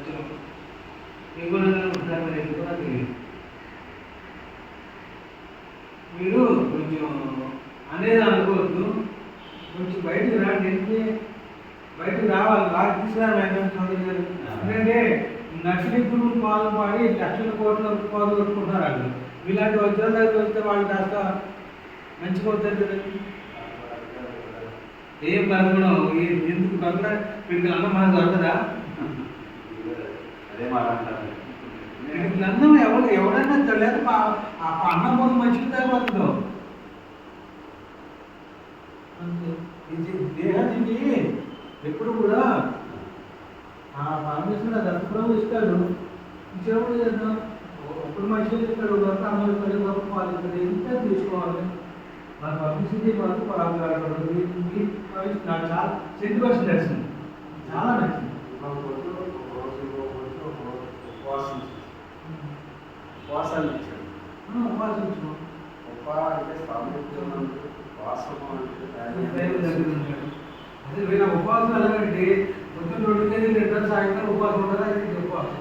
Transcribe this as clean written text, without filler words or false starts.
కొంచెం నిగుణంగా ఉంటారు, మరి ఎందుకు నాకు తెలియదు. మీరు కొంచెం అనేది అనుకోవద్దు, కొంచెం బయటకు రాండి. బయటకు రావాలి, బాగా తీసుకురావాలి. ఎందుకంటే నకిలీ గురువులు పాలు పాడి లక్షల కోట్ల రూపాయలు కొట్టుకుంటున్నారు వాళ్ళు. ఇలాంటి వజ్రాల దగ్గర వస్తే వాళ్ళు కాస్త మంచిగా అవుతారు కదండి. ఏం బతకడం, ఎందుకు బతక వీడికి అన్నం మనకు దొరకదా? అదే మాట అంటారు. అన్నం ఎవడన్నా లేదా అన్నం పొంది మంచిగా తగ్గదు. ఇది దేహానికి ఎప్పుడు కూడా ఆ పరమేశ్వరుడు దత్తపురం ఇస్తాడు. ఇచ్చినప్పుడు చేద్దాం. ఒప్పుడు మంచిగా ఇస్తాడు, గొప్ప అన్నం ఇస్తాడు, గొప్ప పాలు ఇస్తాడు. ఎంత తీసుకోవాలి మన పబ్లిసిటీ వరకు పాల్గొనకూడదు. నాకు చాలా 100% నచ్చింది, చాలా నచ్చింది. ఉపవాసాలు ఇచ్చాడు. ఉపాసించు అంటే అదే వీళ్ళ ఉపవాసం ఎలాగంటే పొద్దున్న 2 కేజీలు 2 సాయంత్రం ఉపవాసం ఉండదు. అది ఉపవాసం.